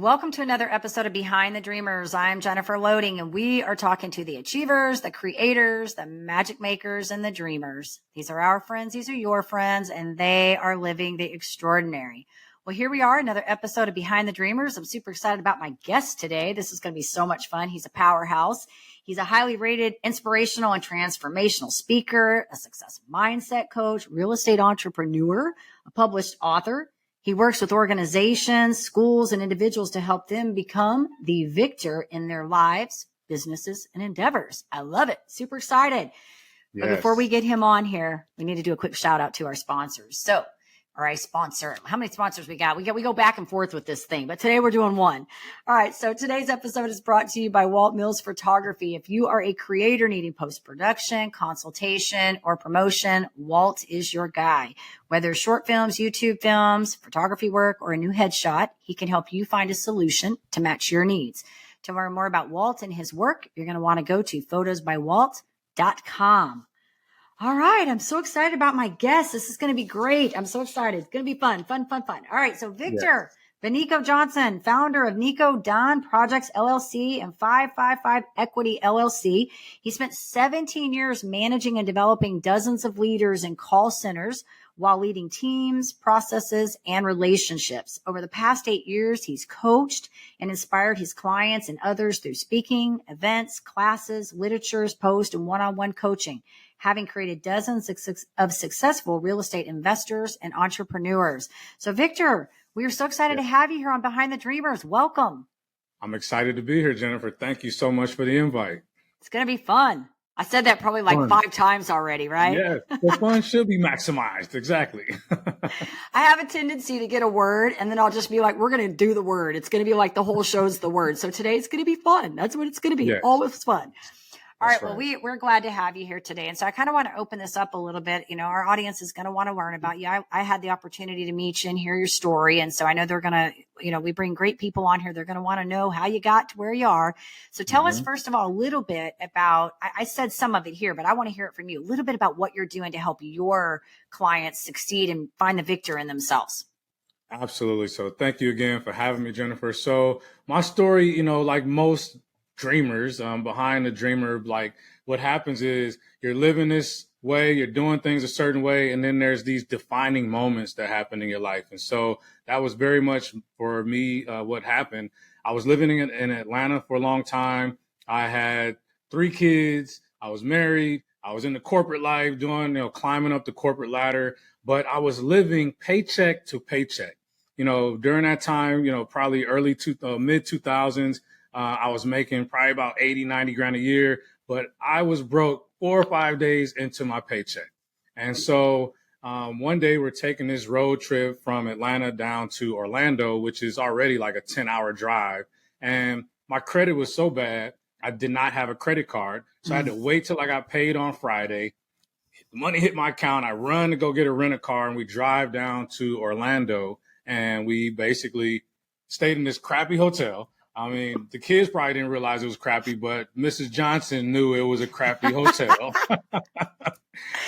Welcome to another episode of Behind the Dreamers. I'm Jennifer Loading, and we are talking to the achievers, the creators, the magic makers, and the dreamers. These are our friends. These are your friends, and they are living the extraordinary. Well, here we are, another episode of Behind the Dreamers. I'm super excited about my guest today. This is going to be so much fun. He's a powerhouse. He's a highly rated inspirational and transformational speaker, a success mindset coach, real estate entrepreneur, a published author. He works with organizations, schools, and individuals to help them become the victor in their lives, businesses, and endeavors. I love it. Super excited. Yes. But before we get him on here, we need to do a quick shout out to our sponsors. So, all right, sponsor. How many sponsors we got? We go back and forth with this thing, but today we're doing one. All right. So today's episode is brought to you by Walt Mills Photography. If you are a creator needing post-production, consultation, or promotion, Walt is your guy. Whether it's short films, YouTube films, photography work, or a new headshot, he can help you find a solution to match your needs. To learn more about Walt and his work, you're going to want to go to photosbywalt.com. All right. I'm so excited about my guest. This is going to be great. I'm so excited. It's going to be fun. All right. So Victor Vonico Johnson, founder of Nico Don Projects LLC and 555 Equity LLC. He spent 17 years managing and developing dozens of leaders in call centers while leading teams, processes, and relationships. Over the past 8 years, he's coached and inspired his clients and others through speaking, events, classes, literatures, post, and one-on-one coaching, having created dozens of successful real estate investors and entrepreneurs. So, Victor, we are so excited to have you here on Behind the Dreamers. Welcome. I'm excited to be here, Jennifer. Thank you so much for the invite. It's going to be fun. I said that probably like 5 times already, right? Yeah, the fun should be maximized. Exactly. I have a tendency to get a word and then I'll just be like, we're going to do the word. It's going to be like the whole show's the word. So today it's going to be fun. That's what it's going to be. Yes. Always fun. All right. Well, we're glad to have you here today. And so I kind of want to open this up a little bit. You know, our audience is going to want to learn about you. I had the opportunity to meet you and hear your story. And so I know they're going to, you know, we bring great people on here. They're going to want to know how you got to where you are. So tell us, first of all, a little bit about, I said some of it here, but I want to hear it from you. A little bit about what you're doing to help your clients succeed and find the victor in themselves. Absolutely. So thank you again for having me, Jennifer. So my story, you know, like most dreamers, behind the dreamer, like what happens is you're living this way, you're doing things a certain way, and then there's these defining moments that happen in your life. And so that was very much for me what happened. I was living in Atlanta for a long time. I had 3 kids. I was married. I was in the corporate life doing, climbing up the corporate ladder, but I was living paycheck to paycheck. You know, during that time, probably mid 2000s, I was making probably about 80, 90 grand a year, but I was broke 4 or 5 days into my paycheck. And so one day we're taking this road trip from Atlanta down to Orlando, which is already like a 10-hour drive. And my credit was so bad, I did not have a credit card. So I had to wait till I got paid on Friday. The money hit my account. I run to go get a rent-a-car, and we drive down to Orlando. And we basically stayed in this crappy hotel. I mean, the kids probably didn't realize it was crappy, but Mrs. Johnson knew it was a crappy hotel.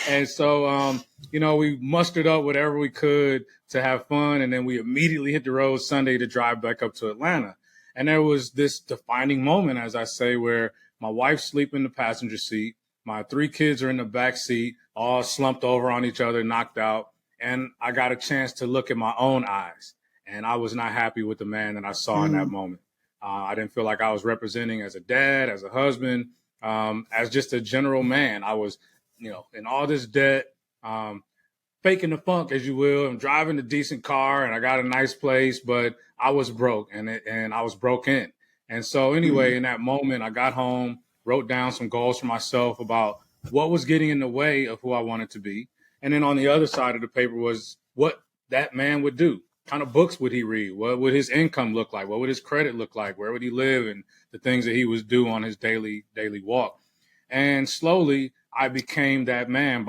And so, we mustered up whatever we could to have fun. And then we immediately hit the road Sunday to drive back up to Atlanta. And there was this defining moment, as I say, where my wife's sleeping in the passenger seat. My 3 kids are in the back seat, all slumped over on each other, knocked out. And I got a chance to look at my own eyes. And I was not happy with the man that I saw in that moment. I didn't feel like I was representing as a dad, as a husband, as just a general man. I was, in all this debt, faking the funk, as you will. I'm driving a decent car and I got a nice place, but I was broke and I was broken. And so anyway, in that moment, I got home, wrote down some goals for myself about what was getting in the way of who I wanted to be. And then on the other side of the paper was what that man would do. Kind of books would he read? What would his income look like? What would his credit look like? Where would he live? And the things that he would do on his daily walk. And slowly I became that man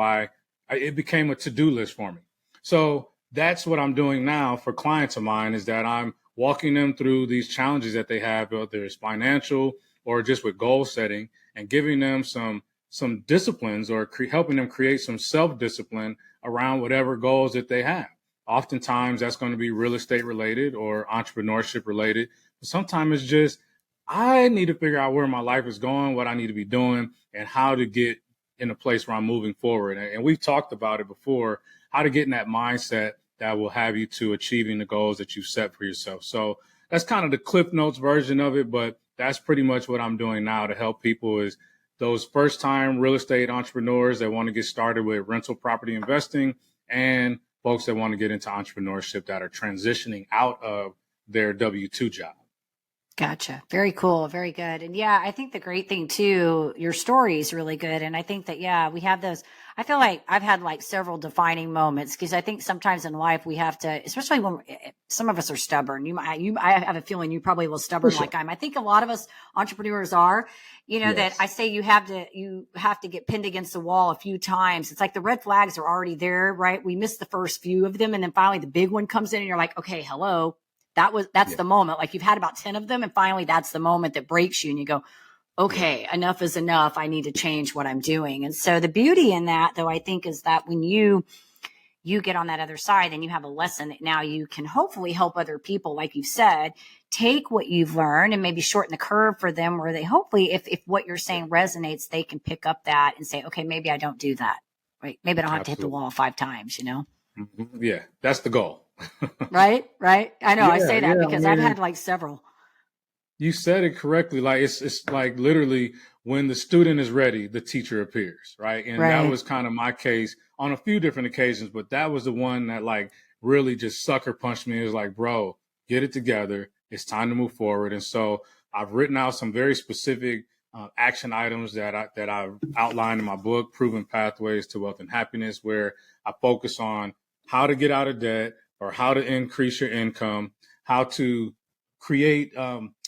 it became a to-do list for me. So that's what I'm doing now for clients of mine, is that I'm walking them through these challenges that they have, whether it's financial or just with goal setting, and giving them some disciplines or helping them create some self-discipline around whatever goals that they have. Oftentimes that's going to be real estate related or entrepreneurship related, Sometimes it's just, I need to figure out where my life is going, what I need to be doing, and how to get in a place where I'm moving forward. And we've talked about it before, how to get in that mindset that will have you to achieving the goals that you've set for yourself. So that's kind of the Cliff Notes version of it, but that's pretty much what I'm doing now to help people, is those first time real estate entrepreneurs that want to get started with rental property investing, and folks that want to get into entrepreneurship that are transitioning out of their W-2 job. Gotcha. Very cool. Very good. And yeah, I think the great thing too, your story is really good. And I think that, yeah, we have those. I feel like I've had like several defining moments, because I think sometimes in life we have to, especially when some of us are stubborn. I have a feeling you probably a little stubborn like I am. I think a lot of us entrepreneurs are, that I say you have to get pinned against the wall a few times. It's like the red flags are already there, right? We miss the first few of them. And then finally the big one comes in and you're like, okay, hello. That's the moment. Like you've had about 10 of them, and finally that's the moment that breaks you and you go, okay, enough is enough. I need to change what I'm doing. And so the beauty in that, though, I think, is that when you get on that other side, then you have a lesson that now you can hopefully help other people, like you've said, take what you've learned and maybe shorten the curve for them, where they hopefully, if what you're saying resonates, they can pick up that and say, okay, maybe I don't do that. Right. Maybe I don't have to hit the wall 5 times, Mm-hmm. Yeah, that's the goal. Right. I know. I say that because I've had like several. You said it correctly. Like it's like literally, when the student is ready, the teacher appears, right? And that was kind of my case on a few different occasions, but that was the one that like really just sucker punched me. It was like, bro, get it together. It's time to move forward. And so I've written out some very specific action items that I've outlined in my book, Proven Pathways to Wealth and Happiness, where I focus on how to get out of debt, or how to increase your income, how to create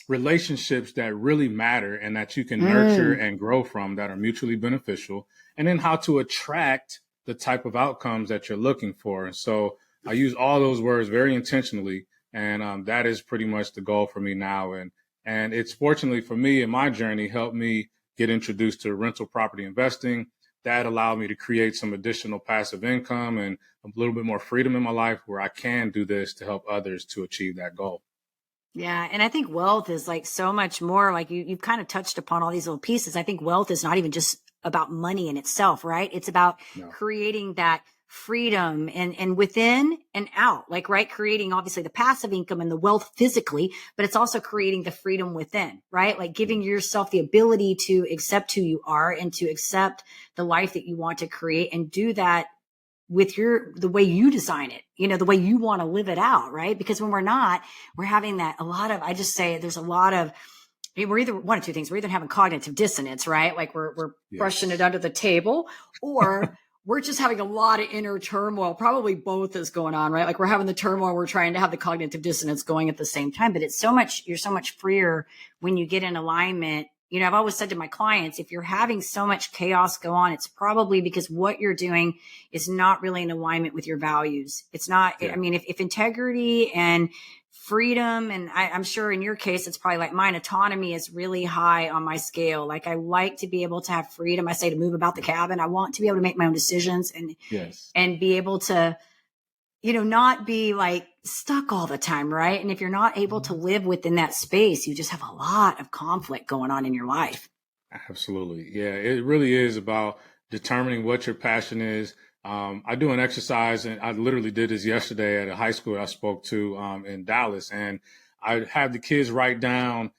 relationships that really matter and that you can nurture and grow from, that are mutually beneficial, and then how to attract the type of outcomes that you're looking for. And so I use all those words very intentionally, and that is pretty much the goal for me now. And it's, fortunately for me in my journey, helped me get introduced to rental property investing. That allowed me to create some additional passive income and a little bit more freedom in my life, where I can do this to help others to achieve that goal. Yeah. And I think wealth is like so much more, like you've kind of touched upon all these little pieces. I think wealth is not even just about money in itself, right? It's about creating that freedom and within and out, like, right. Creating obviously the passive income and the wealth physically, but it's also creating the freedom within, right? Like giving yourself the ability to accept who you are and to accept the life that you want to create, and do that with the way you design it, the way you want to live it out. Right. Because when we're having that, I just say there's a lot of, we're either one of two things. We're either having cognitive dissonance, right? Like we're brushing it under the table, or we're just having a lot of inner turmoil. Probably both is going on, right? Like we're having the turmoil, we're trying to have the cognitive dissonance going at the same time. But you're so much freer when you get in alignment. I've always said to my clients, if you're having so much chaos go on, it's probably because what you're doing is not really in alignment with your values. It's not, I mean, if integrity and freedom, and I'm sure in your case, it's probably like mine, autonomy is really high on my scale. Like I like to be able to have freedom. I say to move about the cabin. I want to be able to make my own decisions and be able to, not be like stuck all the time. Right. And if you're not able to live within that space, you just have a lot of conflict going on in your life. Absolutely. Yeah. It really is about determining what your passion is. I do an exercise, and I literally did this yesterday at a high school I spoke to in Dallas, and I have the kids write down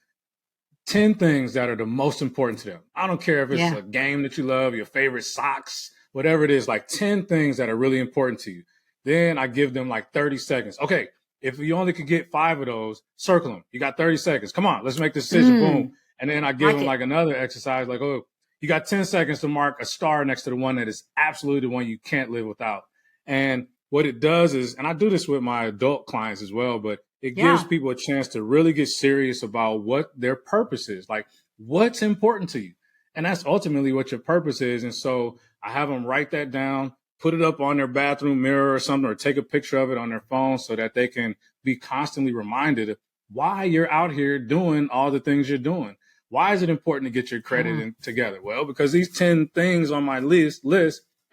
10 things that are the most important to them. I don't care if it's a game that you love, your favorite socks, whatever it is, like 10 things that are really important to you. Then I give them like 30 seconds. Okay, if you only could get 5 of those, circle them. You got 30 seconds. Come on, let's make the decision. Boom. And then I give them like another exercise, like, oh, you got 10 seconds to mark a star next to the one that is absolutely the one you can't live without. And what it does is, and I do this with my adult clients as well, but it gives people a chance to really get serious about what their purpose is, like what's important to you. And that's ultimately what your purpose is. And so I have them write that down, put it up on their bathroom mirror or something, or take a picture of it on their phone so that they can be constantly reminded of why you're out here doing all the things you're doing. Why is it important to get your credit together? Well, because these 10 things on my list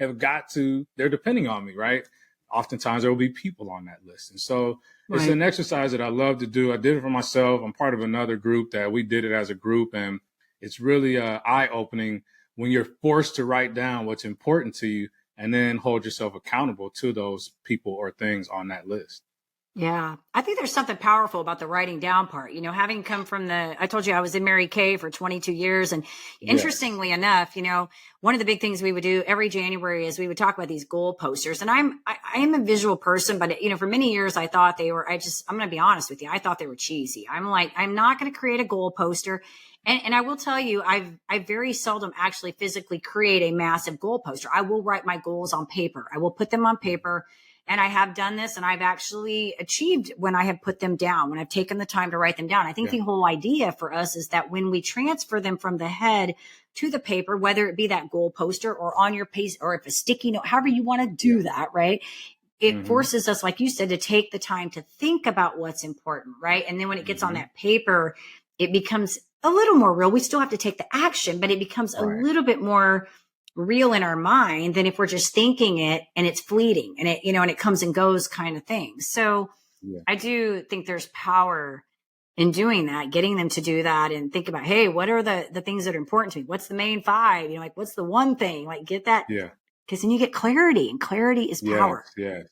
have got to, they're depending on me, right? oftentimes there will be people on that list. And so it's Right. an exercise that I love to do. I did it for myself. I'm part of another group that we did it as a group, and it's really eye-opening when you're forced to write down what's important to you and then hold yourself accountable to those people or things on that list. Yeah. I think there's something powerful about the writing down part. You know, having come from I told you I was in Mary Kay for 22 years. And Yes. interestingly enough, you know, one of the big things we would do every January is we would talk about these goal posters. And I am a visual person, but you know, for many years I thought I'm going to be honest with you. I thought they were cheesy. I'm like, I'm not going to create a goal poster. And I will tell you, I very seldom actually physically create a massive goal poster. I will write my goals on paper. I will put them on paper. And I have done this, and I've actually achieved when I have put them down, when I've taken the time to write them down. I think the whole idea for us is that when we transfer them from the head to the paper, whether it be that goal poster or on your page or if a sticky note, however you want to do that, right? It forces us, like you said, to take the time to think about what's important, right? And then when it gets on that paper, it becomes a little more real. We still have to take the action, but it becomes a little bit more real in our mind than if we're just thinking it and it's fleeting and it, you know, and it comes and goes kind of thing. So I do think there's power in doing that, getting them to do that and think about, hey, what are the things that are important to me? What's the main 5? You know, like what's the one thing? Like get that. Yeah. Because then you get clarity, and clarity is power. Yes.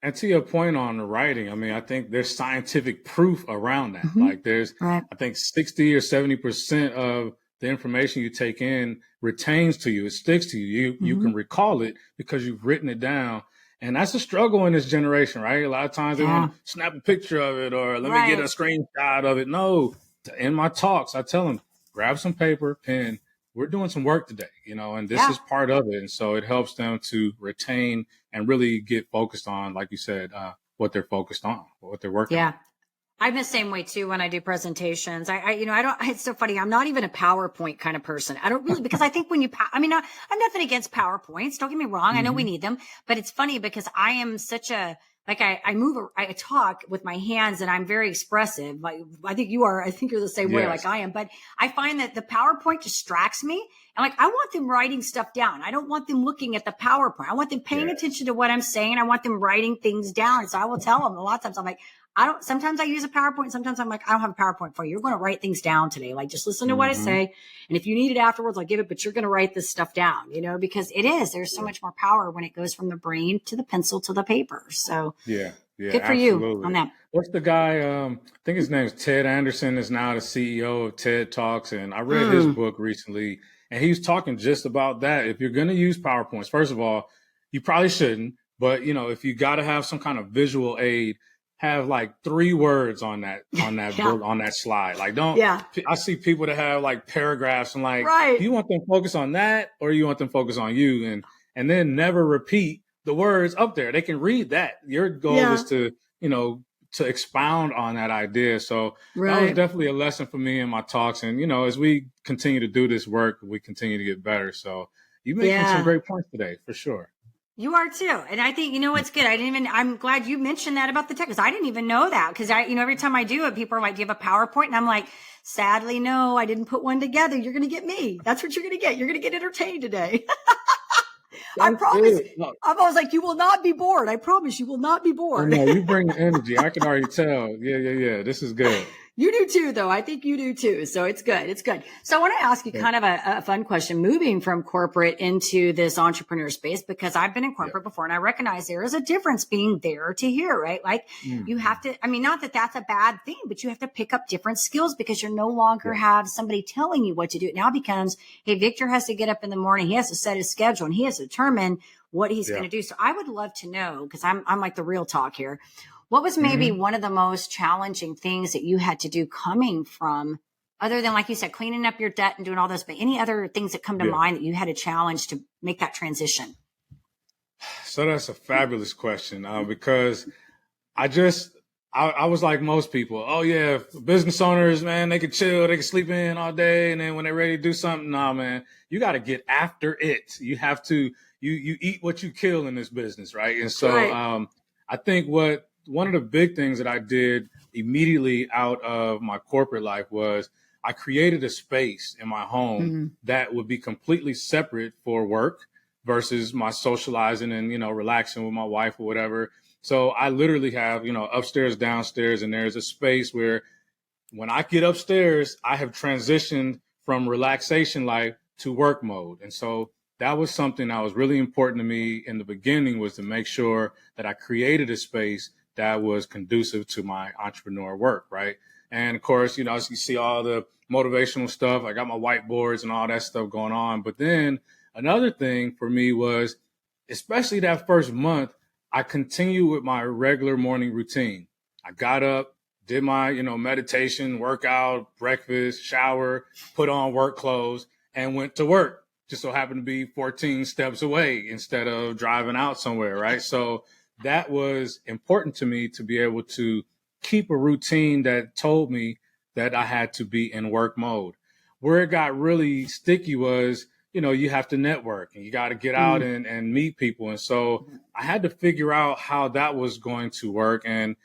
And to your point on the writing, I mean, I think there's scientific proof around that. Like there's, I think 60 or 70% of the information you take in retains to you. It sticks to you. You can recall it because you've written it down. And that's a struggle in this generation, right? A lot of times they want to snap a picture of it or let me get a screenshot of it. No, in my talks, I tell them, grab some paper, pen. We're doing some work today, you know, and this is part of it. And so it helps them to retain and really get focused on, like you said, what they're focused on, what they're working on. I'm the same way too when I do presentations. It's so funny. I'm not even a PowerPoint kind of person. I don't really, because I think when I'm nothing against PowerPoints. Don't get me wrong. I know we need them, but it's funny because I am such a, like I talk with my hands and I'm very expressive. Like I think you are, I think you're the same way like I am, but I find that the PowerPoint distracts me. And like, I want them writing stuff down. I don't want them looking at the PowerPoint. I want them paying attention to what I'm saying. I want them writing things down. So I will tell them a lot of times I'm like, sometimes I use a PowerPoint. Sometimes I'm like, I don't have a PowerPoint for you. You're going to write things down today. Like, just listen to what I say. And if you need it afterwards, I'll give it, but you're going to write this stuff down, you know, because there's so much more power when it goes from the brain to the pencil to the paper. So good for you on that. What's the guy? I think his name is Ted Anderson, is now the CEO of TED Talks. And I read his book recently, and he was talking just about that. If you're going to use PowerPoints, first of all, you probably shouldn't, but you know, if you got to have some kind of visual aid, have like 3 words on that book, on that slide. Like I see people that have like paragraphs and like, do you want them to focus on that or you want them to focus on you? And then never repeat the words up there. They can read that. Your goal is to, you know, to expound on that idea. So that was definitely a lesson for me in my talks. And, you know, as we continue to do this work, we continue to get better. So you making some great points today for sure. You are too. And I think, you know, what's good. I'm glad you mentioned that about the tech, because I didn't even know that. Because every time I do it, people are like, do you have a PowerPoint? And I'm like, sadly, no, I didn't put one together. You're going to get me. That's what you're going to get. You're going to get entertained today. I promise. I was like, you will not be bored. I promise you will not be bored. Oh, no, you bring the energy. I can already tell. Yeah. This is good. You do too, though. I think you do too. So it's good. It's good. So I want to ask you kind of a fun question, moving from corporate into this entrepreneur space, because I've been in corporate before, and I recognize there is a difference being there to here, right? Like you have to, not that that's a bad thing, but you have to pick up different skills because you're no longer have somebody telling you what to do. It now becomes, hey, Victor has to get up in the morning. He has to set his schedule and he has to determine what he's going to do. So I would love to know, because I'm like the real talk here. What was maybe one of the most challenging things that you had to do coming from, other than, like you said, cleaning up your debt and doing all this, but any other things that come to mind that you had a challenge to make that transition? So that's a fabulous question, because I was like most people. Oh yeah, business owners, man, they can chill, they can sleep in all day, and then when they're ready to do something, nah, man, you got to get after it. You have to, you eat what you kill in this business, right? And so I think one of the big things that I did immediately out of my corporate life was I created a space in my home that would be completely separate for work, versus my socializing and, relaxing with my wife or whatever. So I literally have, upstairs, downstairs, and there's a space where when I get upstairs, I have transitioned from relaxation life to work mode. And so that was something that was really important to me in the beginning, was to make sure that I created a space that was conducive to my entrepreneur work, right? And of course, as you see all the motivational stuff, I got my whiteboards and all that stuff going on. But then another thing for me was, especially that first month, I continued with my regular morning routine. I got up, did my, meditation, workout, breakfast, shower, put on work clothes, and went to work. Just so happened to be 14 steps away instead of driving out somewhere, right? So that was important to me, to be able to keep a routine that told me that I had to be in work mode. Where it got really sticky was, you have to network and you got to get out and meet people. And so I had to figure out how that was going to work. And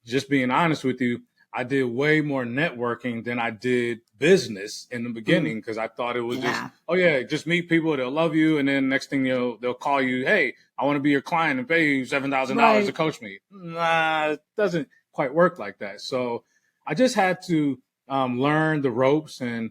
just being honest with you, I did way more networking than I did business in the beginning, because I thought it was just meet people, they'll love you, and then next thing they'll call you, hey, I want to be your client and pay you $7,000 to coach me. Nah, it doesn't quite work like that. So I just had to learn the ropes, and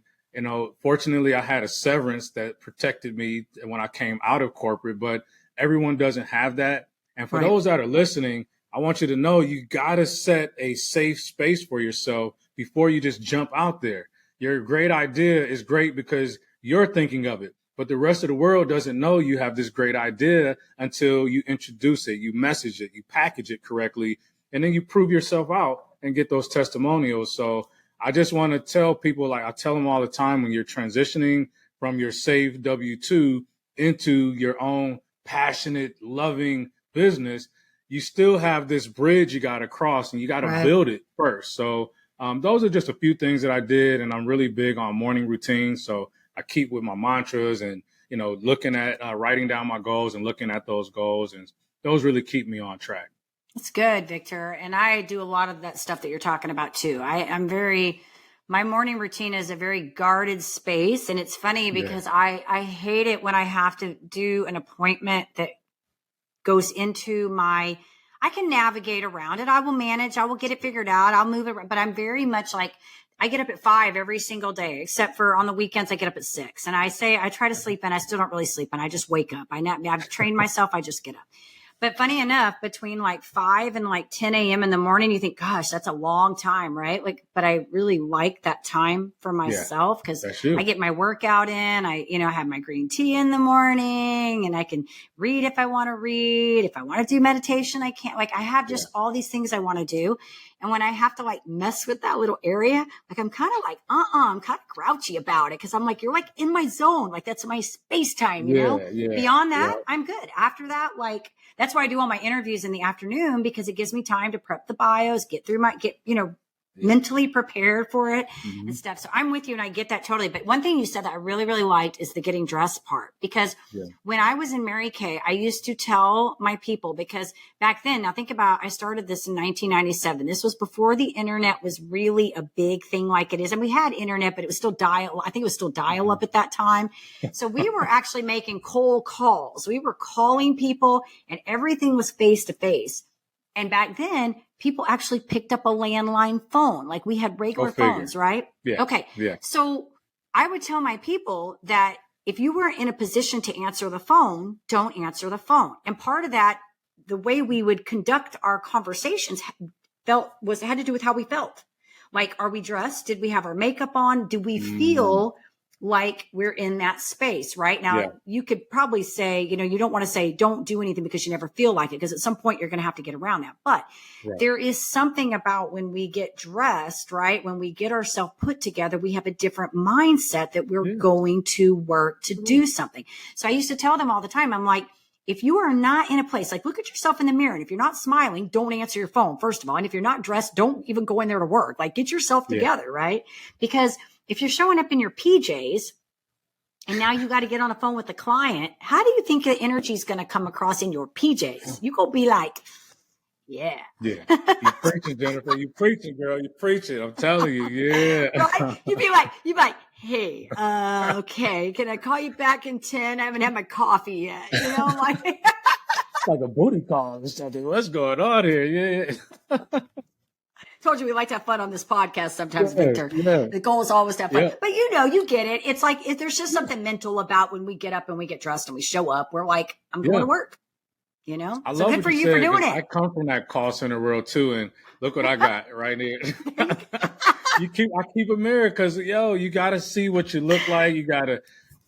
fortunately I had a severance that protected me when I came out of corporate, but everyone doesn't have that. And for those that are listening, I want you to know you got to set a safe space for yourself before you just jump out there. Your great idea is great because you're thinking of it, but the rest of the world doesn't know you have this great idea until you introduce it, you message it, you package it correctly, and then you prove yourself out and get those testimonials. So I just want to tell people, like I tell them all the time, when you're transitioning from your safe W-2 into your own passionate, loving business, you still have this bridge you got to cross, and you got to build it first. So those are just a few things that I did, and I'm really big on morning routines. So I keep with my mantras and, looking at writing down my goals and looking at those goals, and those really keep me on track. That's good, Victor. And I do a lot of that stuff that you're talking about too. My morning routine is a very guarded space. And it's funny because I hate it when I have to do an appointment that goes into I can navigate around it. I will manage. I will get it figured out. I'll move it. But I'm very much like, I get up at 5 every single day, except for on the weekends, I get up at 6. And I try to sleep in. I still don't really sleep in. I just wake up. I've trained myself. I just get up. But funny enough, between like 5 and like 10 a.m. in the morning, you think, gosh, that's a long time, right? But I really like that time for myself, because I get my workout in. I have my green tea in the morning, and I can read if I want to read. If I want to do meditation, I can't. Like, I have just all these things I want to do. And when I have to like mess with that little area, like I'm kind of like, I'm kind of grouchy about it, because I'm like, you're like in my zone. Like, that's my space time, you know? Beyond that, I'm good. After that, like, that's why I do all my interviews in the afternoon, because it gives me time to prep the bios, mentally prepared for it and stuff. So I'm with you, and I get that totally. But one thing you said that I really, really liked is the getting dressed part, because when I was in Mary Kay, I used to tell my people, because back then, now think about, I started this in 1997. This was before the internet was really a big thing like it is. And we had internet, but it was still I think it was still dial up at that time. So we were actually making cold calls. We were calling people, and everything was face to face. And back then, people actually picked up a landline phone. Like, we had regular phones, right? Yeah. Okay. Yeah. So I would tell my people that if you weren't in a position to answer the phone, don't answer the phone. And part of that, the way we would conduct our conversations had to do with how we felt. Like, are we dressed? Did we have our makeup on? Do we feel like we're in that space right now? You could probably say, you don't want to say don't do anything because you never feel like it, because at some point you're going to have to get around that. But there is something about when we get dressed, right? When we get ourselves put together, we have a different mindset that we're going to work to do something. So I used to tell them all the time, I'm like, if you are not in a place, like, look at yourself in the mirror. And if you're not smiling, don't answer your phone, first of all. And if you're not dressed, don't even go in there to work. Like, get yourself together, right? Because if you're showing up in your PJs and now you got to get on a phone with the client, how do you think the energy is going to come across in your PJs? You go be like, You preaching, Jennifer. You preaching, girl. You preaching. I'm telling you. Yeah. Right? You'd be like, hey, okay, can I call you back in 10? I haven't had my coffee yet. Like It's like a booty call or something. What's going on here? Yeah. told you we like to have fun on this podcast sometimes, Victor. Yeah. The goal is always to have fun. Yeah. But you get it. It's like if there's just something mental about when we get up and we get dressed and we show up, we're like, I'm going to work. I So love good what for you you for said, doing 'cause it. I come from that call center world too, and look what I got right here. I keep a mirror because you got to see what you look like. You got to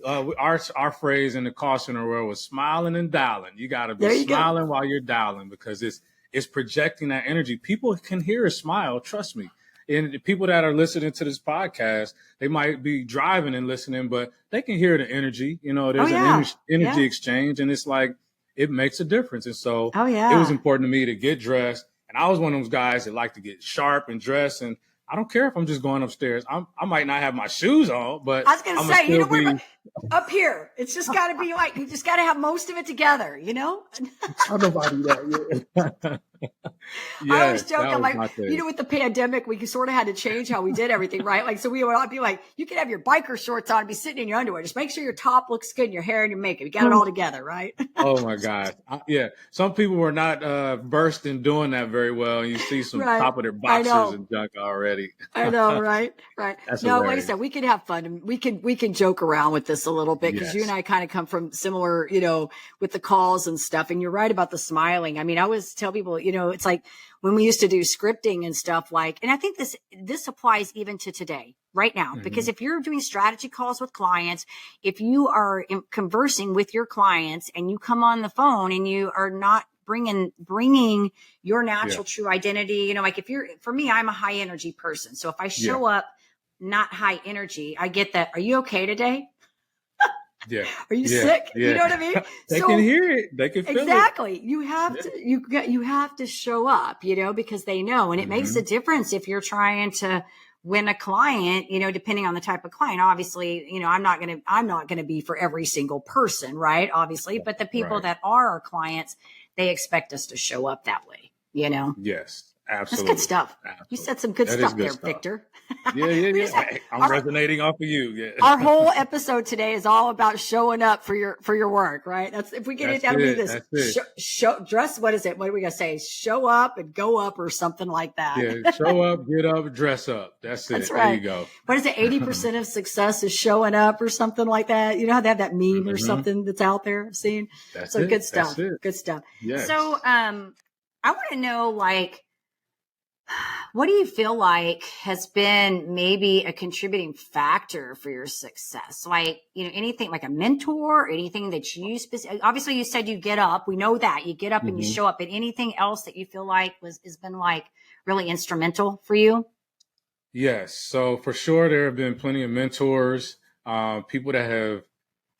our phrase in the call center world was smiling and dialing. You got to be smiling while you're dialing because it's projecting that energy. People can hear a smile, trust me. And the people that are listening to this podcast, they might be driving and listening, but they can hear the energy. There's an energy exchange, and it's like it makes a difference. And so it was important to me to get dressed. And I was one of those guys that like to get sharp and dress. And I don't care if I'm just going upstairs. I might not have my shoes on, but I was going to say, up here, it's just got to be like, you just got to have most of it together, Tell nobody that. I always joke, I'm like, with the pandemic, we sort of had to change how we did everything, right? Like, so we would all be like, you can have your biker shorts on and be sitting in your underwear. Just make sure your top looks good and your hair and your makeup. You got it all together, right? Oh my God. Some people were not versed in doing that very well. And you see some top of their boxers and junk already. I know, right? That's no, hilarious. like I said, we can have fun and we can joke around with this a little bit because you and I kind of come from similar, with the calls and stuff. And you're right about the smiling. I mean, I always tell people, it's like when we used to do scripting and stuff and I think this applies even to today, right now, because if you're doing strategy calls with clients, if you are conversing with your clients and you come on the phone and you are not bringing your natural true identity, like for me, I'm a high energy person. So if I show up not high energy, I get that. Are you okay today? Are you sick? You know what I mean? They can hear it. They can feel it. Exactly. You have to, you have to show up, because they know, and it makes a difference if you're trying to win a client, depending on the type of client. Obviously, I'm not going to be for every single person, right? Obviously, but the people that are our clients, they expect us to show up that way, Yes. Absolutely. That's good stuff. Absolutely. You said some good stuff there, Victor. Yeah. I'm resonating off of you. Yeah. Our whole episode today is all about showing up for your work, right? That's if we get it down to this. Dress. What is it? What are we gonna say? Show up and go up or something like that. Yeah. Show up, get up, dress up. That's it. That's right. There you go. What is it? 80% of success is showing up or something like that. You know how they have that meme or something that's out there? I've seen. That's so it. Good stuff. That's it. Good stuff. Yes. So I want to know what do you feel like has been maybe a contributing factor for your success? Anything like a mentor, anything that you obviously you said you get up. We know that you get up and you show up, but anything else that you feel like has been really instrumental for you? Yes. So for sure, there have been plenty of mentors, people that have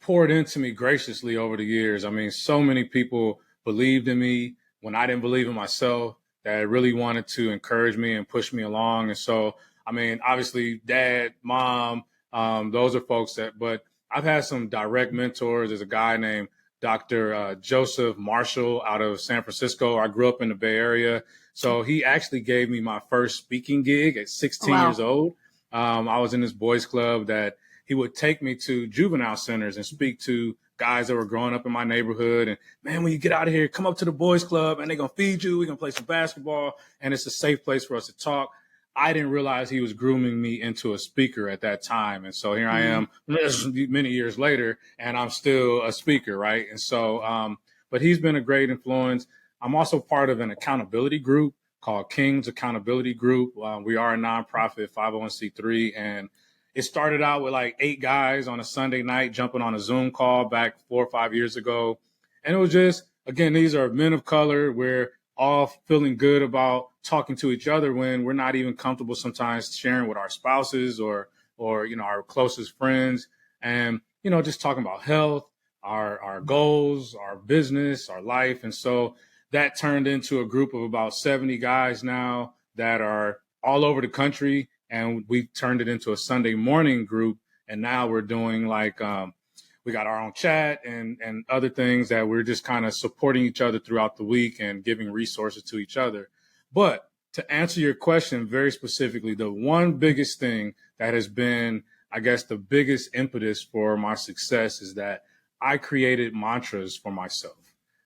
poured into me graciously over the years. I mean, so many people believed in me when I didn't believe in myself, that really wanted to encourage me and push me along. And so, I mean, obviously dad, mom, those are folks but I've had some direct mentors. There's a guy named Dr. Joseph Marshall out of San Francisco. I grew up in the Bay Area. So he actually gave me my first speaking gig at 16 years old. I was in this boys club that he would take me to juvenile centers and speak to guys that were growing up in my neighborhood. And man, when you get out of here, come up to the boys club and they're going to feed you. We're going to play some basketball and it's a safe place for us to talk. I didn't realize he was grooming me into a speaker at that time. And so here I am many years later and I'm still a speaker. Right. And so, but he's been a great influence. I'm also part of an accountability group called King's Accountability Group. We are a nonprofit 501c3 and it started out with 8 guys on a Sunday night jumping on a Zoom call back 4 or 5 years ago. And it was just, again, these are men of color. We're all feeling good about talking to each other when we're not even comfortable sometimes sharing with our spouses or our closest friends. And, just talking about health, our goals, our business, our life. And so that turned into a group of about 70 guys now that are all over the country. And we turned it into a Sunday morning group. And now we're doing we got our own chat and other things that we're just kind of supporting each other throughout the week and giving resources to each other. But to answer your question very specifically, the one biggest thing that has been, I guess the biggest impetus for my success is that I created mantras for myself.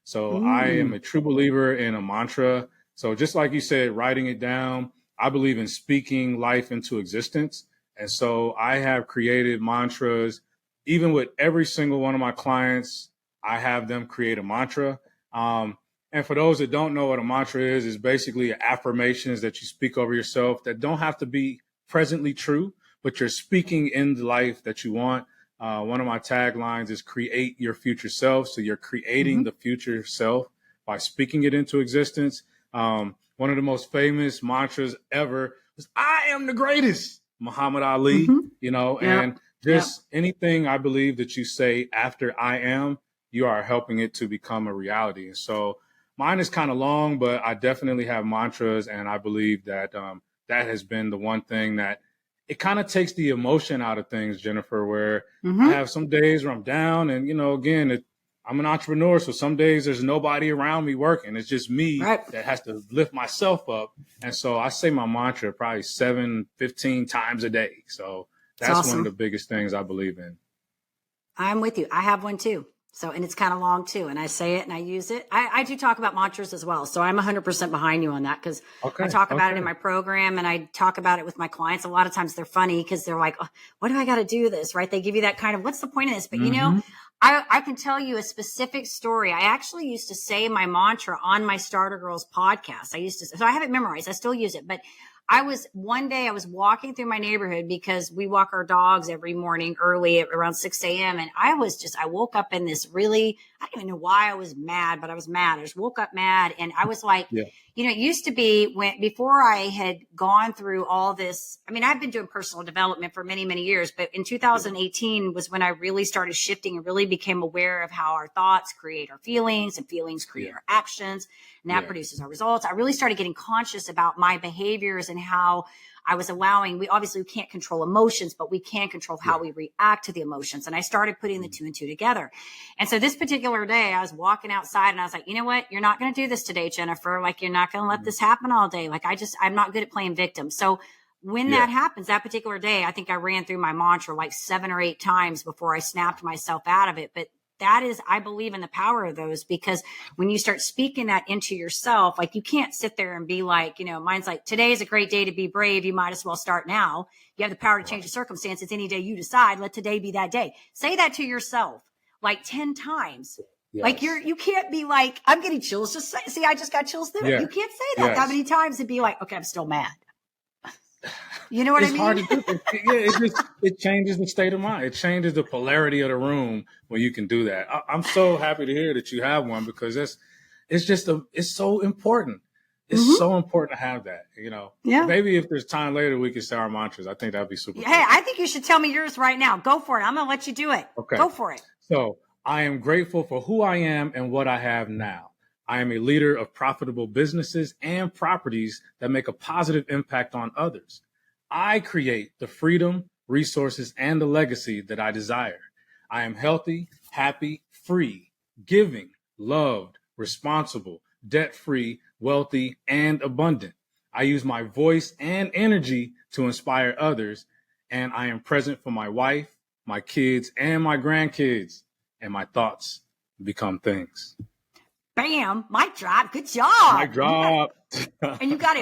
So I am a true believer in a mantra. So just like you said, writing it down, I believe in speaking life into existence. And so I have created mantras, even with every single one of my clients, I have them create a mantra. And for those that don't know what a mantra is basically affirmations that you speak over yourself that don't have to be presently true, but you're speaking in the life that you want. One of my taglines is create your future self. So you're creating the future self by speaking it into existence. One of the most famous mantras ever was, I am the greatest, Muhammad Ali, and just anything I believe that you say after I am, you are helping it to become a reality. And so mine is kind of long, but I definitely have mantras. And I believe that that has been the one thing that it kind of takes the emotion out of things, Jennifer, where I have some days where I'm down and, again, I'm an entrepreneur. So some days there's nobody around me working. It's just me that has to lift myself up. And so I say my mantra probably 15 times a day. So that's awesome. One of the biggest things I believe in. I'm with you. I have one too. So, and it's kind of long too. And I say it and I use it. I do talk about mantras as well. So I'm 100% behind you on that because I talk about it in my program and I talk about it with my clients. A lot of times they're funny because they're like, oh, what do I got to do this? Right. They give you that kind of, what's the point of this? But I can tell you a specific story. I actually used to say my mantra on my Starter Girls podcast. So I have it memorized. I still use it, but one day I was walking through my neighborhood because we walk our dogs every morning early at around 6 a.m. And I woke up in this I don't even know why I was mad, but I was mad. I just woke up mad. And I was like, it used to be before I had gone through all this. I mean, I've been doing personal development for many, many years, but in 2018 was when I really started shifting and really became aware of how our thoughts create our feelings and feelings create our actions. And that produces our results. I really started getting conscious about my behaviors and how I was we obviously can't control emotions, but we can control how we react to the emotions. And I started putting the two and two together. And so this particular day, I was walking outside and I was like, you know what? You're not going to do this today, Jennifer. Like, you're not going to let this happen all day. Like, I'm not good at playing victim. So when that happens, that particular day, I think I ran through my mantra like 7 or 8 times before I snapped myself out of it. But I believe in the power of those because when you start speaking that into yourself, like you can't sit there and be like, mine's like, today is a great day to be brave. You might as well start now. You have the power to change the circumstances any day you decide. Let today be that day. Say that to yourself like 10 times. Yes. Like you can't be like, I'm getting chills. Just see, I just got chills through it. You can't say that that many times and be like, okay, I'm still mad. You know what I mean? Hard to do. It changes the state of mind. It changes the polarity of the room when you can do that. I'm so happy to hear that you have one because it's so important. It's so important to have that, Maybe if there's time later, we can say our mantras. I think that'd be super cool. Hey, I think you should tell me yours right now. Go for it. I'm going to let you do it. Okay. Go for it. So I am grateful for who I am and what I have now. I am a leader of profitable businesses and properties that make a positive impact on others. I create the freedom, resources, and the legacy that I desire. I am healthy, happy, free, giving, loved, responsible, debt-free, wealthy, and abundant. I use my voice and energy to inspire others, and I am present for my wife, my kids, and my grandkids, and my thoughts become things. Bam! Mic drop. Good job. Mic drop. And you got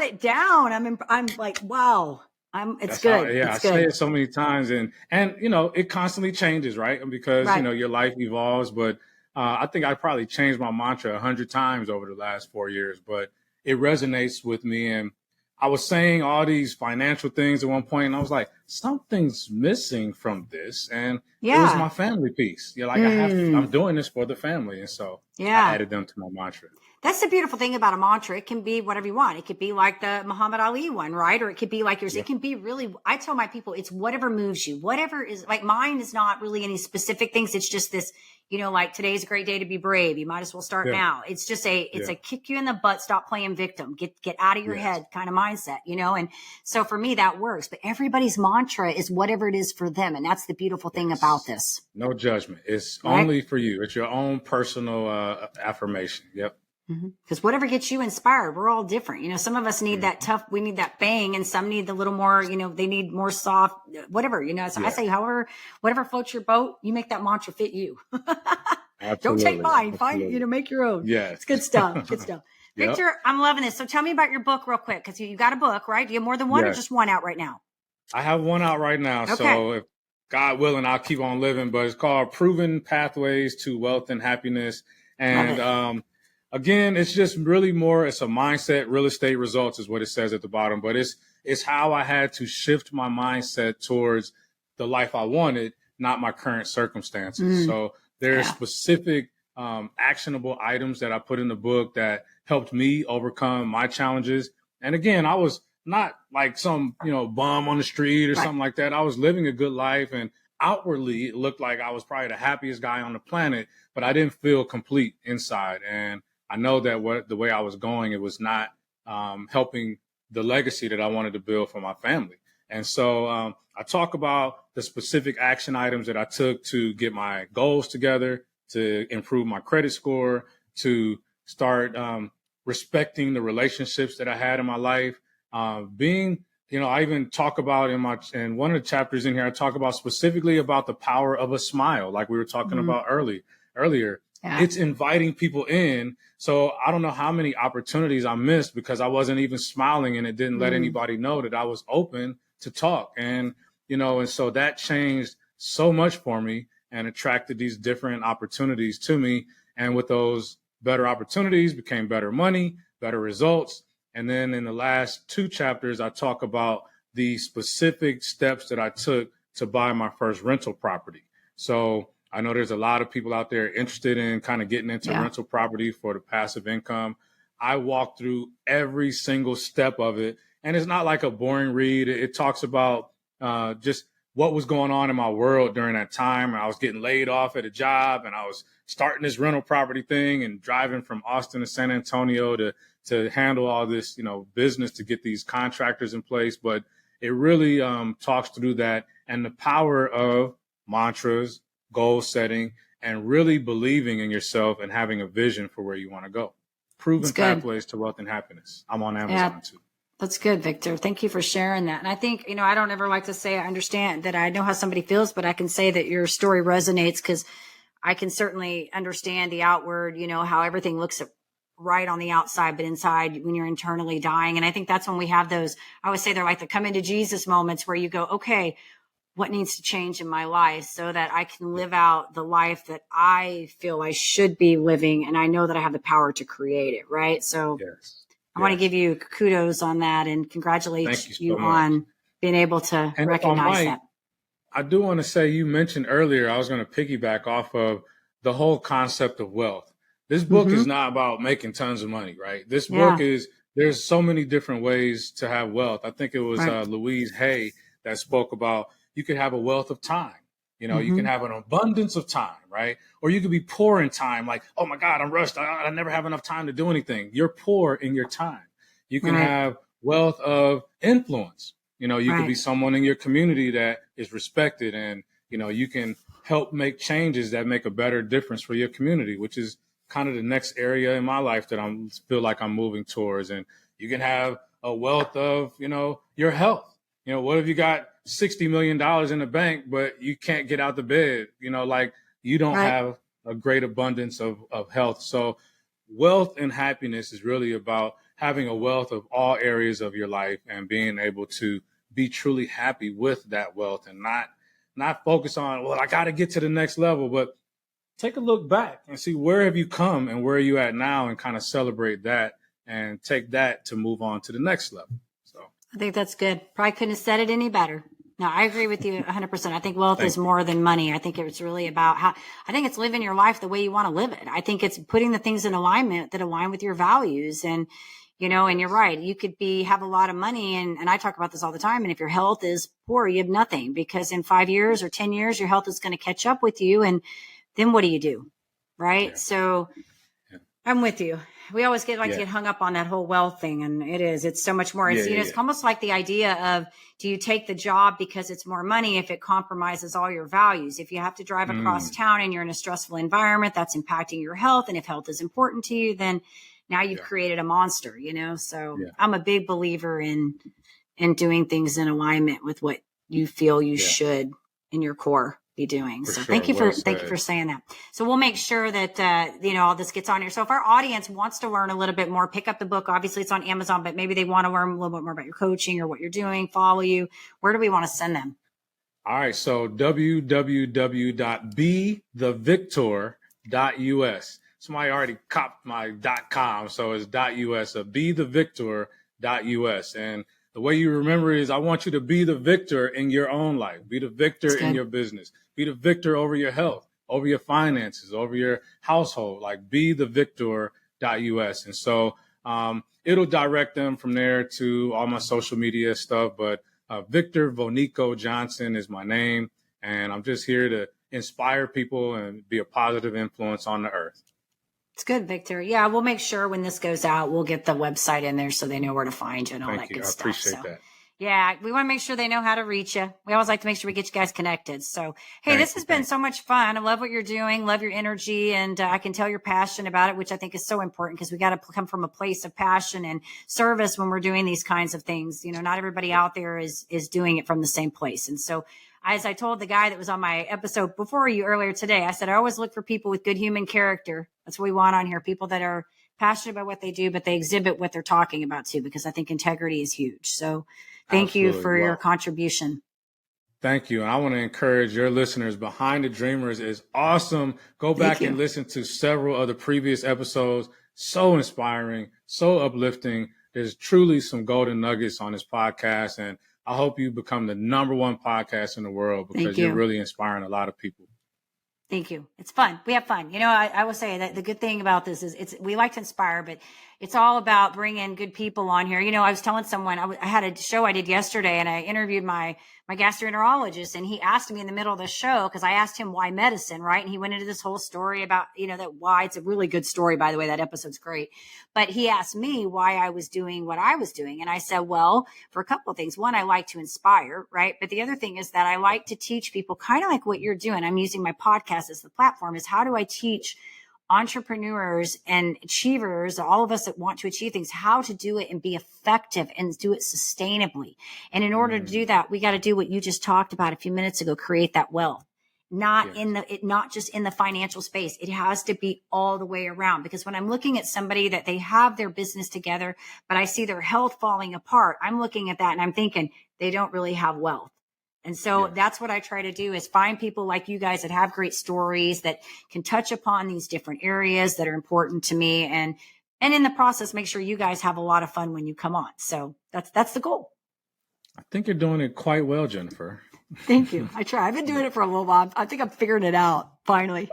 it down. I'm like, wow. It's good. I say it so many times and it constantly changes, right? Because, your life evolves, but I think I probably changed my mantra 100 times over the last 4 years, but it resonates with me. And I was saying all these financial things at one point and I was like, something's missing from this. And it was my family piece. I'm doing this for the family. And so I added them to my mantra. That's the beautiful thing about a mantra. It can be whatever you want. It could be like the Muhammad Ali one, right? Or it could be like yours. It can be really, I tell my people, it's whatever moves you. Whatever is, like mine is not really any specific things. It's just this, like today's a great day to be brave. You might as well start now. It's just a kick you in the butt, stop playing victim, get out of your head kind of mindset, And so for me, that works. But everybody's mantra is whatever it is for them. And that's the beautiful thing about this. No judgment. It's only for you. It's your own personal affirmation. Yep. Because whatever gets you inspired, we're all different. You know, some of us need that tough, we need that bang, and some need the little more, you know, they need more soft, whatever, you know. So I say, however, whatever floats your boat, you make that mantra fit you. Don't take mine. Find, you know, make your own. Yes. It's good stuff. Good stuff. Yep. Victor, I'm loving this. So tell me about your book real quick, because you got a book, right? Do you have more than one or just one out right now? I have one out right now. Okay. So if God willing, I'll keep on living, but it's called Proven Pathways to Wealth and Happiness. And again, it's just really more, it's a mindset. Real estate results is what it says at the bottom, but it's how I had to shift my mindset towards the life I wanted, not my current circumstances. So there's specific actionable items that I put in the book that helped me overcome my challenges. And again, I was not like some, you know, bum on the street or something like that. I was living a good life, and outwardly it looked like I was probably the happiest guy on the planet, but I didn't feel complete inside. And I know that the way I was going, it was not helping the legacy that I wanted to build for my family. And so I talk about the specific action items that I took to get my goals together, to improve my credit score, to start respecting the relationships that I had in my life. Being, you know, I even talk about in one of the chapters in here, I talk about specifically about the power of a smile, like we were talking about earlier. Yeah. It's inviting people in. So I don't know how many opportunities I missed because I wasn't even smiling, and it didn't let anybody know that I was open to talk. And, you know, and so that changed so much for me and attracted these different opportunities to me. And with those better opportunities became better money, better results. And then in the last 2 chapters, I talk about the specific steps that I took to buy my first rental property. So I know there's a lot of people out there interested in kind of getting into rental property for the passive income. I walked through every single step of it. And it's not like a boring read. It talks about just what was going on in my world during that time. I was getting laid off at a job, and I was starting this rental property thing and driving from Austin to San Antonio to handle all this, you know, business to get these contractors in place. But it really talks through that and the power of mantras, goal setting, and really believing in yourself and having a vision for where you want to go. Proven Pathways to Wealth and Happiness. I'm on Amazon too. That's good, Victor. Thank you for sharing that. And I think, you know, I don't ever like to say I understand that I know how somebody feels, but I can say that your story resonates because I can certainly understand the outward, you know, how everything looks right on the outside, but inside when you're internally dying. And I think that's when we have those, I always say they're like the come into Jesus moments where you go, okay, what needs to change in my life so that I can live out the life that I feel I should be living. And I know that I have the power to create it. Right. So I want to give you kudos on that and congratulate you on being able to recognize that. I do want to say, you mentioned earlier, I was going to piggyback off of the whole concept of wealth. This book is not about making tons of money, right? This book is, there's so many different ways to have wealth. I think it was Louise Hay that spoke about you could have a wealth of time. You know, you can have an abundance of time, right? Or you could be poor in time, like, oh my God, I'm rushed. I never have enough time to do anything. You're poor in your time. You can have wealth of influence. You know, you could be someone in your community that is respected, and, you know, you can help make changes that make a better difference for your community, which is kind of the next area in my life that I feel like I'm moving towards. And you can have a wealth of, you know, your health. You know, what if you got $60 million in the bank, but you can't get out the bed? You know, like you don't have a great abundance of health. So wealth and happiness is really about having a wealth of all areas of your life and being able to be truly happy with that wealth and not focus on, well, I got to get to the next level, but take a look back and see where have you come and where are you at now and kind of celebrate that and take that to move on to the next level. So I think that's good. Probably couldn't have said it any better. No, I agree with you 100%. I think wealth is more than money. I think it's really about I think it's living your life the way you want to live it. I think it's putting the things in alignment that align with your values. And, you know, and you're right. You could have a lot of money. And I talk about this all the time. And if your health is poor, you have nothing, because in 5 years or 10 years, your health is going to catch up with you. And then what do you do? Right. Yeah. So I'm with you. We always to get hung up on that whole wealth thing. And it's so much more. It's, it's almost like the idea of, do you take the job because it's more money if it compromises all your values? If you have to drive across town and you're in a stressful environment that's impacting your health, and if health is important to you, then now you've Yeah. created a monster, you know? So Yeah. I'm a big believer in doing things in alignment with what you feel you should in your core be doing. For So sure. thank you Well for said. saying that. So we'll make sure that, all this gets on here. So if our audience wants to learn a little bit more, pick up the book. Obviously it's on Amazon, but maybe they want to learn a little bit more about your coaching or what you're doing, follow you. Where do we want to send them? All right. So www.bethevictor.us. Somebody already copped my .com. So it's .us. So bethevictor.us. And the way you remember it is I want you to be the victor in your own life. Be the victor in your business. Be the victor over your health, over your finances, over your household. Like be the victor.us. And so it'll direct them from there to all my social media stuff. But Victor Vonico Johnson is my name. And I'm just here to inspire people and be a positive influence on the earth. It's good, Victor. Yeah, we'll make sure when this goes out, we'll get the website in there so they know where to find you and all that good stuff. I appreciate that. Yeah, we want to make sure they know how to reach you. We always like to make sure we get you guys connected. So, hey, this has been so much fun. I love what you're doing, love your energy, and I can tell you're passionate about it, which I think is so important because we got to come from a place of passion and service when we're doing these kinds of things. You know, not everybody out there is doing it from the same place. And so, as I told the guy that was on my episode before you earlier today, I said, I always look for people with good human character. That's what we want on here. People that are passionate about what they do, but they exhibit what they're talking about too, because I think integrity is huge. So thank you for your contribution. Thank you. And I want to encourage your listeners. Behind the Dreamers is awesome. Go back and listen to several of the previous episodes. So inspiring, so uplifting. There's truly some golden nuggets on this podcast. And I hope you become the #1 podcast in the world because you're really inspiring a lot of people. Thank you. It's fun. We have fun. You know, I will say that the good thing about this is we like to inspire, but it's all about bringing good people on here. You know, I was telling someone, I had a show I did yesterday and I interviewed my gastroenterologist, and he asked me in the middle of the show, because I asked him why medicine, right? And he went into this whole story about, that why. It's a really good story, by the way. That episode's great. But he asked me why I was doing what I was doing. And I said, well, for a couple of things. One, I like to inspire, right? But the other thing is that I like to teach people kind of like what you're doing. I'm using my podcast as the platform, is how do I teach entrepreneurs and achievers, all of us that want to achieve things, how to do it and be effective and do it sustainably. And in order to do that, we got to do what you just talked about a few minutes ago, create that wealth. Not just in the financial space. It has to be all the way around, because when I'm looking at somebody that they have their business together, but I see their health falling apart, I'm looking at that and I'm thinking they don't really have wealth. And so that's what I try to do, is find people like you guys that have great stories that can touch upon these different areas that are important to me. And in the process, make sure you guys have a lot of fun when you come on. So that's the goal. I think you're doing it quite well, Jennifer. Thank you. I try. I've been doing it for a little while. I think I'm figuring it out finally.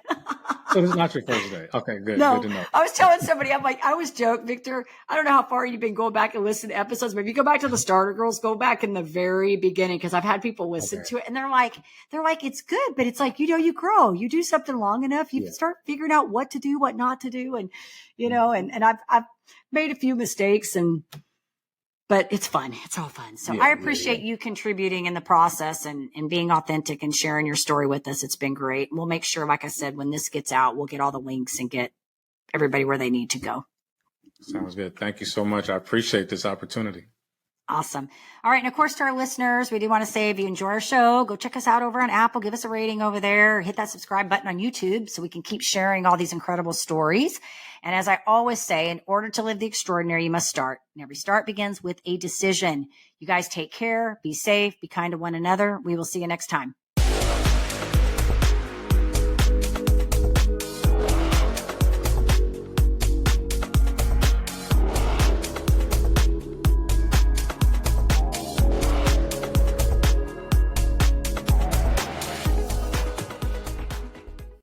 So this is not your first day. Okay, good. No, good to know. I was telling somebody, I'm like, I always joke, Victor, I don't know how far you've been going back and listen to episodes, but if you go back to the Starter Girls, go back in the very beginning, because I've had people listen to it and they're like, it's good, but it's like, you grow, you do something long enough, you start figuring out what to do, what not to do. And, and I've made a few mistakes, but it's fun. It's all fun. So I appreciate you contributing in the process and being authentic and sharing your story with us. It's been great. We'll make sure, like I said, when this gets out, we'll get all the links and get everybody where they need to go. Sounds good. Thank you so much. I appreciate this opportunity. Awesome. All right. And of course, to our listeners, we do want to say, if you enjoy our show, go check us out over on Apple, give us a rating over there, hit that subscribe button on YouTube so we can keep sharing all these incredible stories. And as I always say, in order to live the extraordinary, you must start. And every start begins with a decision. You guys take care, be safe, be kind to one another. We will see you next time.